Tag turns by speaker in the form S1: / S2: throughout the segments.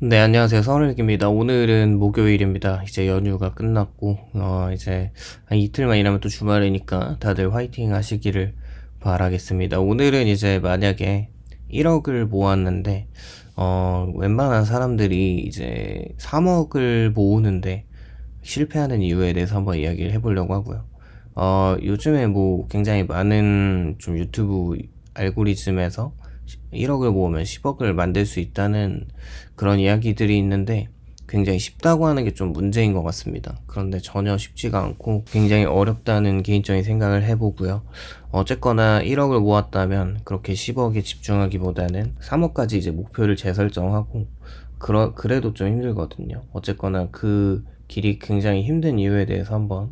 S1: 네, 안녕하세요. 서울일기입니다. 오늘은 목요일입니다. 이제 연휴가 끝났고, 이제 한 이틀만 일하면 또 주말이니까 다들 화이팅 하시기를 바라겠습니다. 오늘은 이제 만약에 1억을 모았는데, 웬만한 사람들이 이제 3억을 모으는데 실패하는 이유에 대해서 한번 이야기를 해보려고 하고요. 요즘에 뭐 굉장히 많은 좀 유튜브 알고리즘에서 1억을 모으면 10억을 만들 수 있다는 그런 이야기들이 있는데 굉장히 쉽다고 하는 게 좀 문제인 것 같습니다. 그런데 전혀 쉽지가 않고 굉장히 어렵다는 개인적인 생각을 해보고요. 어쨌거나 1억을 모았다면 그렇게 10억에 집중하기보다는 3억까지 이제 목표를 재설정하고 그래도 좀 힘들거든요. 어쨌거나 그 길이 굉장히 힘든 이유에 대해서 한번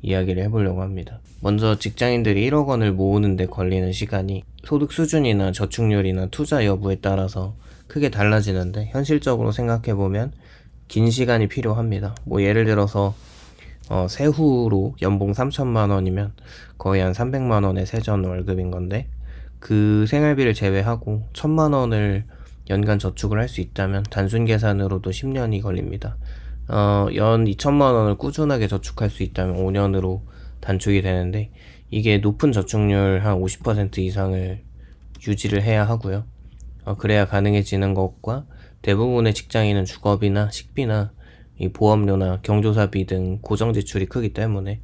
S1: 이야기를 해보려고 합니다. 먼저 직장인들이 1억 원을 모으는데 걸리는 시간이 소득 수준이나 저축률이나 투자 여부에 따라서 크게 달라지는데 현실적으로 생각해보면 긴 시간이 필요합니다. 뭐 예를 들어서 세후로 연봉 3천만 원이면 거의 한 300만 원의 세전 월급인 건데 그 생활비를 제외하고 1천만 원을 연간 저축을 할 수 있다면 단순 계산으로도 10년이 걸립니다. 연 2천만 원을 꾸준하게 저축할 수 있다면 5년으로 단축이 되는데 이게 높은 저축률 한 50% 이상을 유지를 해야 하고요. 그래야 가능해지는 것과 대부분의 직장인은 주거비나 식비나 이 보험료나 경조사비 등 고정 지출이 크기 때문에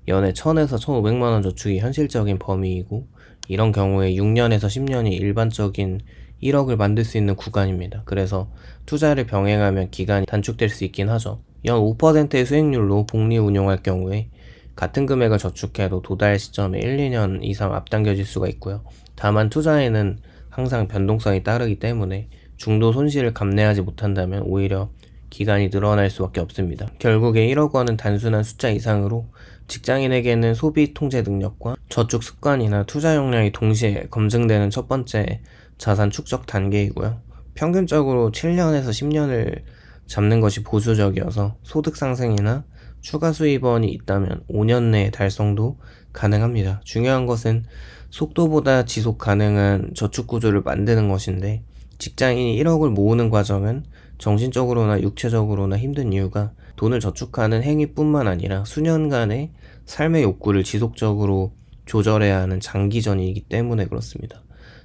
S1: 연에 1000에서 1500만 원 저축이 현실적인 범위이고 이런 경우에 6년에서 10년이 일반적인 1억을 만들 수 있는 구간입니다. 그래서 투자를 병행하면 기간이 단축될 수 있긴 하죠. 연 5%의 수익률로 복리 운용할 경우에 같은 금액을 저축해도 도달 시점에 1, 2년 이상 앞당겨질 수가 있고요. 다만 투자에는 항상 변동성이 따르기 때문에 중도 손실을 감내하지 못한다면 오히려 기간이 늘어날 수밖에 없습니다. 결국에 1억 원은 단순한 숫자 이상으로 직장인에게는 소비 통제 능력과 저축 습관이나 투자 역량이 동시에 검증되는 첫 번째 자산 축적 단계이고요. 평균적으로 7년에서 10년을 잡는 것이 보수적이어서 소득 상승이나 추가 수입원이 있다면 5년 내에 달성도 가능합니다. 중요한 것은 속도보다 지속 가능한 저축 구조를 만드는 것인데 직장인이 1억을 모으는 과정은 정신적으로나 육체적으로나 힘든 이유가 돈을 저축하는 행위뿐만 아니라 수년간의 삶의 욕구를 지속적으로 조절해야 하는 장기전이기 때문에 그렇습니다.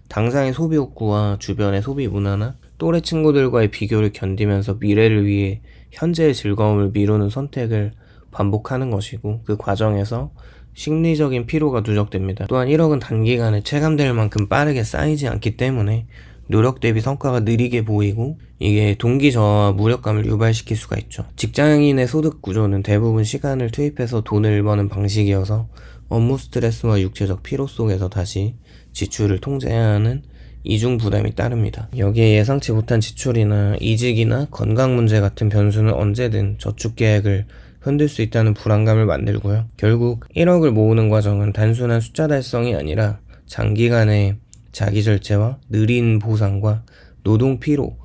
S1: 당장의 소비 욕구와 주변의 소비 문화나 또래 친구들과의 비교를 견디면서 미래를 위해 현재의 즐거움을 미루는 선택을 반복하는 것이고 그 과정에서 심리적인 피로가 누적됩니다. 또한 1억은 단기간에 체감될 만큼 빠르게 쌓이지 않기 때문에 노력 대비 성과가 느리게 보이고 이게 동기 저하와 무력감을 유발시킬 수가 있죠. 직장인의 소득 구조는 대부분 시간을 투입해서 돈을 버는 방식이어서 업무 스트레스와 육체적 피로 속에서 다시 지출을 통제해야 하는 이중 부담이 따릅니다. 여기에 예상치 못한 지출이나 이직이나 건강 문제 같은 변수는 언제든 저축 계획을 흔들 수 있다는 불안감을 만들고요. 결국 1억을 모으는 과정은 단순한 숫자 달성이 아니라 장기간의 자기 절제와 느린 보상과 노동 피로,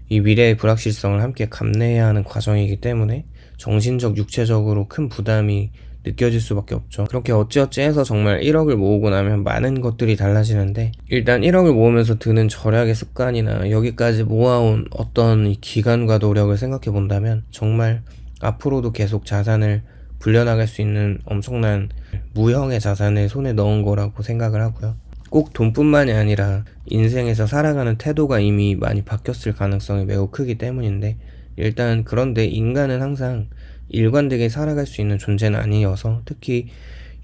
S1: 이 미래의 불확실성을 함께 감내해야 하는 과정이기 때문에 정신적, 육체적으로 큰 부담이 느껴질 수밖에 없죠. 그렇게 어찌어찌 해서 정말 1억을 모으고 나면 많은 것들이 달라지는데 일단 1억을 모으면서 드는 절약의 습관이나 여기까지 모아온 어떤 기간과 노력을 생각해 본다면 정말 앞으로도 계속 자산을 불려나갈 수 있는 엄청난 무형의 자산을 손에 넣은 거라고 생각을 하고요. 꼭 돈뿐만이 아니라 인생에서 살아가는 태도가 이미 많이 바뀌었을 가능성이 매우 크기 때문인데 일단 그런데 인간은 항상 일관되게 살아갈 수 있는 존재는 아니어서 특히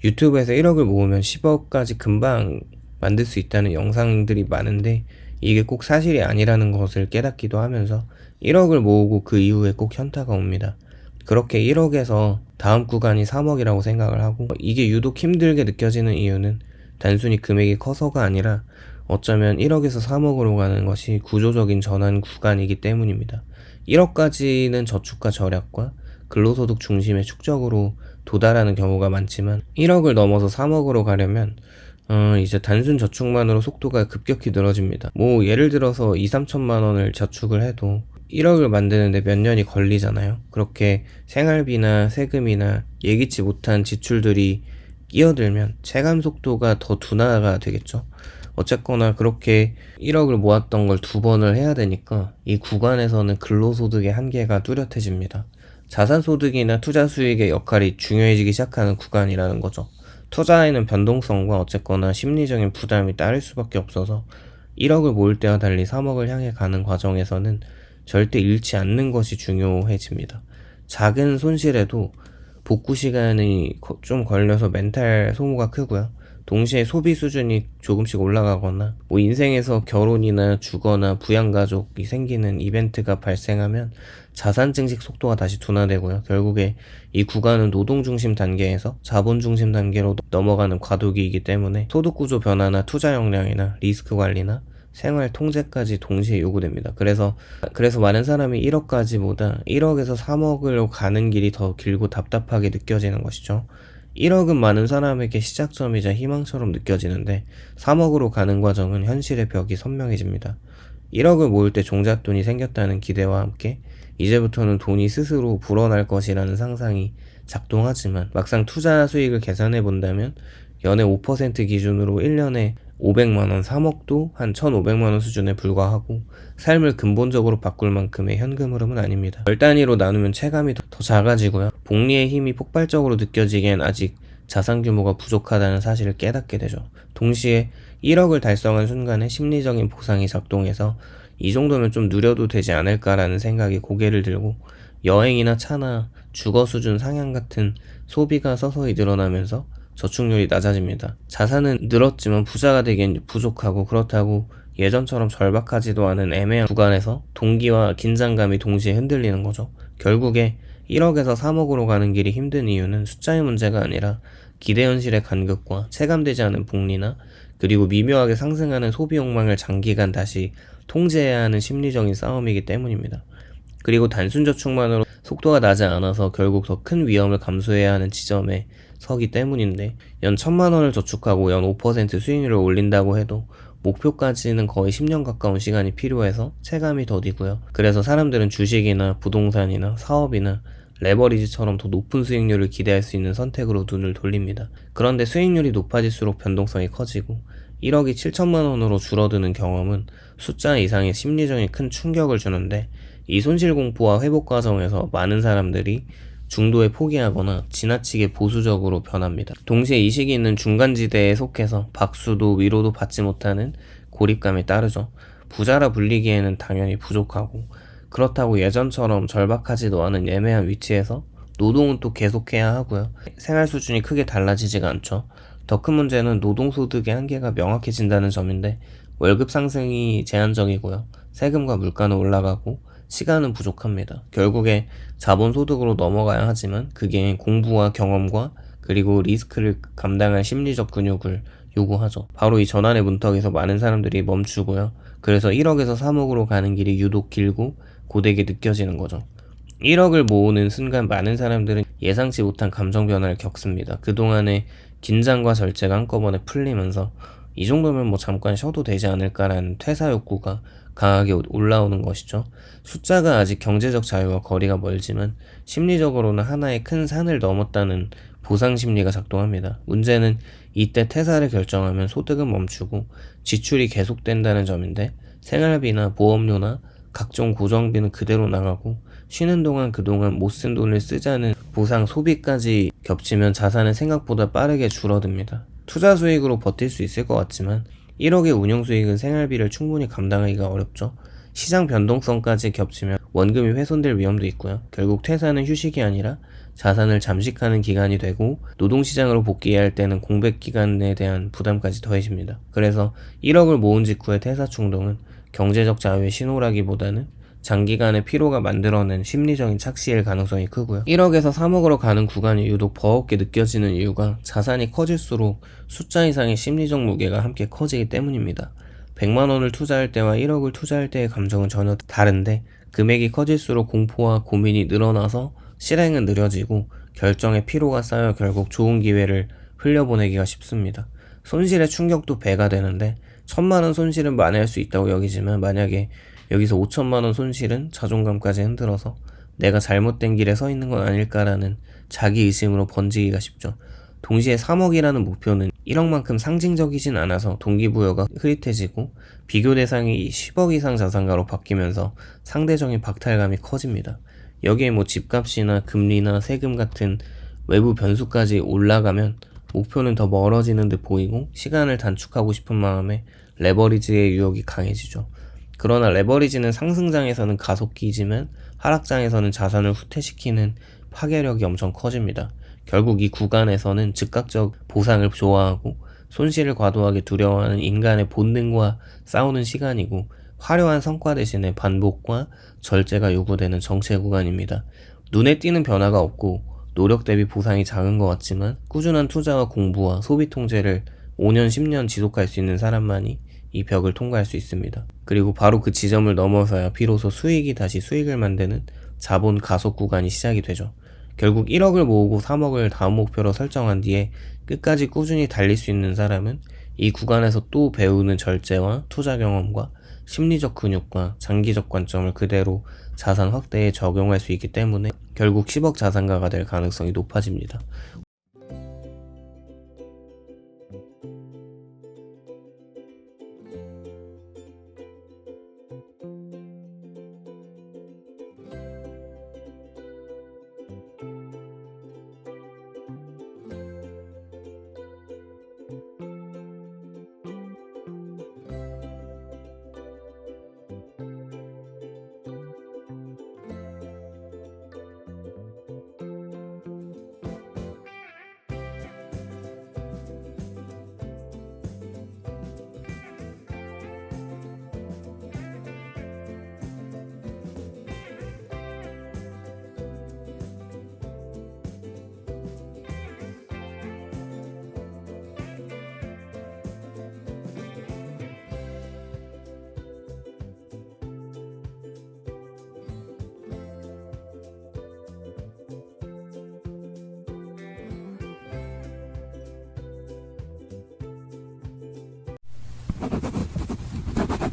S1: 유튜브에서 1억을 모으면 10억까지 금방 만들 수 있다는 영상들이 많은데 이게 꼭 사실이 아니라는 것을 깨닫기도 하면서 1억을 모으고 그 이후에 꼭 현타가 옵니다. 그렇게 1억에서 다음 구간이 3억이라고 생각을 하고 이게 유독 힘들게 느껴지는 이유는 단순히 금액이 커서가 아니라 어쩌면 1억에서 3억으로 가는 것이 구조적인 전환 구간이기 때문입니다. 1억까지는 저축과 절약과 근로소득 중심의 축적으로 도달하는 경우가 많지만 1억을 넘어서 3억으로 가려면 이제 단순 저축만으로 속도가 급격히 늘어집니다. 뭐 예를 들어서 2, 3천만 원을 저축을 해도 1억을 만드는데 몇 년이 걸리잖아요. 그렇게 생활비나 세금이나 예기치 못한 지출들이 끼어들면 체감 속도가 더 둔화가 되겠죠. 어쨌거나 그렇게 1억을 모았던 걸 2번을 해야 되니까 이 구간에서는 근로소득의 한계가 뚜렷해집니다. 자산소득이나 투자 수익의 역할이 중요해지기 시작하는 구간이라는 거죠. 투자에는 변동성과 어쨌거나 심리적인 부담이 따를 수밖에 없어서 1억을 모을 때와 달리 3억을 향해 가는 과정에서는 절대 잃지 않는 것이 중요해집니다. 작은 손실에도 복구 시간이 좀 걸려서 멘탈 소모가 크고요. 동시에 소비 수준이 조금씩 올라가거나 인생에서 결혼이나 주거나 부양가족이 생기는 이벤트가 발생하면 자산 증식 속도가 다시 둔화되고요. 결국에 이 구간은 노동 중심 단계에서 자본 중심 단계로 넘어가는 과도기이기 때문에 소득 구조 변화나 투자 역량이나 리스크 관리나 생활 통제까지 동시에 요구됩니다. 그래서 많은 사람이 1억까지보다 1억에서 3억으로 가는 길이 더 길고 답답하게 느껴지는 것이죠. 1억은 많은 사람에게 시작점이자 희망처럼 느껴지는데 3억으로 가는 과정은 현실의 벽이 선명해집니다. 1억을 모을 때 종잣돈이 생겼다는 기대와 함께 이제부터는 돈이 스스로 불어날 것이라는 상상이 작동하지만 막상 투자 수익을 계산해 본다면 연애 5% 기준으로 1년에 500만원, 3억도 한 1,500만원 수준에 불과하고 삶을 근본적으로 바꿀 만큼의 현금 흐름은 아닙니다. 별 단위로 나누면 체감이 더 작아지고요. 복리의 힘이 폭발적으로 느껴지기엔 아직 자산 규모가 부족하다는 사실을 깨닫게 되죠. 동시에 1억을 달성한 순간에 심리적인 보상이 작동해서 이 정도면 좀 누려도 되지 않을까라는 생각이 고개를 들고 여행이나 차나 주거 수준 상향 같은 소비가 서서히 늘어나면서 저축률이 낮아집니다. 자산은 늘었지만 부자가 되기엔 부족하고 그렇다고 예전처럼 절박하지도 않은 애매한 구간에서 동기와 긴장감이 동시에 흔들리는 거죠. 결국에 1억에서 3억으로 가는 길이 힘든 이유는 숫자의 문제가 아니라 기대 현실의 간극과 체감되지 않은 복리나 그리고 미묘하게 상승하는 소비 욕망을 장기간 다시 통제해야 하는 심리적인 싸움이기 때문입니다. 그리고 단순 저축만으로 속도가 나지 않아서 결국 더 큰 위험을 감수해야 하는 지점에 서기 때문인데 연 1,000만원을 저축하고 연 5% 수익률을 올린다고 해도 목표까지는 거의 10년 가까운 시간이 필요해서 체감이 더디고요. 그래서 사람들은 주식이나 부동산이나 사업이나 레버리지처럼 더 높은 수익률을 기대할 수 있는 선택으로 눈을 돌립니다. 그런데 수익률이 높아질수록 변동성이 커지고 1억이 7천만원으로 줄어드는 경험은 숫자 이상의 심리적인 큰 충격을 주는데 이 손실 공포와 회복 과정에서 많은 사람들이 중도에 포기하거나 지나치게 보수적으로 변합니다. 동시에 이 시기는 중간지대에 속해서 박수도 위로도 받지 못하는 고립감이 따르죠. 부자라 불리기에는 당연히 부족하고 그렇다고 예전처럼 절박하지도 않은 애매한 위치에서 노동은 또 계속해야 하고요. 생활 수준이 크게 달라지지가 않죠. 더 큰 문제는 노동소득의 한계가 명확해진다는 점인데 월급 상승이 제한적이고요. 세금과 물가는 올라가고 시간은 부족합니다. 결국에 자본소득으로 넘어가야 하지만 그게 공부와 경험과 그리고 리스크를 감당할 심리적 근육을 요구하죠. 바로 이 전환의 문턱에서 많은 사람들이 멈추고요. 그래서 1억에서 3억으로 가는 길이 유독 길고 고되게 느껴지는 거죠. 1억을 모으는 순간 많은 사람들은 예상치 못한 감정 변화를 겪습니다. 그동안의 긴장과 절제가 한꺼번에 풀리면서 이 정도면 뭐 잠깐 쉬어도 되지 않을까라는 퇴사 욕구가 강하게 올라오는 것이죠. 숫자가 아직 경제적 자유와 거리가 멀지만 심리적으로는 하나의 큰 산을 넘었다는 보상 심리가 작동합니다. 문제는 이때 퇴사를 결정하면 소득은 멈추고 지출이 계속된다는 점인데 생활비나 보험료나 각종 고정비는 그대로 나가고 쉬는 동안 그동안 못 쓴 돈을 쓰자는 보상 소비까지 겹치면 자산은 생각보다 빠르게 줄어듭니다. 투자 수익으로 버틸 수 있을 것 같지만 1억의 운용 수익은 생활비를 충분히 감당하기가 어렵죠. 시장 변동성까지 겹치면 원금이 훼손될 위험도 있고요. 결국 퇴사는 휴식이 아니라 자산을 잠식하는 기간이 되고 노동시장으로 복귀해야 할 때는 공백 기간에 대한 부담까지 더해집니다. 그래서 1억을 모은 직후의 퇴사 충동은 경제적 자유의 신호라기보다는 장기간의 피로가 만들어낸 심리적인 착시일 가능성이 크고요. 1억에서 3억으로 가는 구간이 유독 버겁게 느껴지는 이유가 자산이 커질수록 숫자 이상의 심리적 무게가 함께 커지기 때문입니다. 100만원을 투자할 때와 1억을 투자할 때의 감정은 전혀 다른데 금액이 커질수록 공포와 고민이 늘어나서 실행은 느려지고 결정에 피로가 쌓여 결국 좋은 기회를 흘려보내기가 쉽습니다. 손실의 충격도 배가 되는데 1,000만원 손실은 만회할 수 있다고 여기지만 만약에 여기서 5천만원 손실은 자존감까지 흔들어서 내가 잘못된 길에 서 있는 건 아닐까라는 자기의심으로 번지기가 쉽죠. 동시에 3억이라는 목표는 1억만큼 상징적이진 않아서 동기부여가 흐릿해지고 비교 대상이 10억 이상 자산가로 바뀌면서 상대적인 박탈감이 커집니다. 여기에 뭐 집값이나 금리나 세금 같은 외부 변수까지 올라가면 목표는 더 멀어지는 듯 보이고 시간을 단축하고 싶은 마음에 레버리지의 유혹이 강해지죠. 그러나 레버리지는 상승장에서는 가속기지만 하락장에서는 자산을 후퇴시키는 파괴력이 엄청 커집니다. 결국 이 구간에서는 즉각적 보상을 좋아하고 손실을 과도하게 두려워하는 인간의 본능과 싸우는 시간이고 화려한 성과 대신에 반복과 절제가 요구되는 정체 구간입니다. 눈에 띄는 변화가 없고 노력 대비 보상이 작은 것 같지만 꾸준한 투자와 공부와 소비 통제를 5년, 10년 지속할 수 있는 사람만이 이 벽을 통과할 수 있습니다. 그리고 바로 그 지점을 넘어서야 비로소 수익이 다시 수익을 만드는 자본 가속 구간이 시작이 되죠. 결국 1억을 모으고 3억을 다음 목표로 설정한 뒤에 끝까지 꾸준히 달릴 수 있는 사람은 이 구간에서 또 배우는 절제와 투자 경험과 심리적 근육과 장기적 관점을 그대로 자산 확대에 적용할 수 있기 때문에 결국 10억 자산가가 될 가능성이 높아집니다.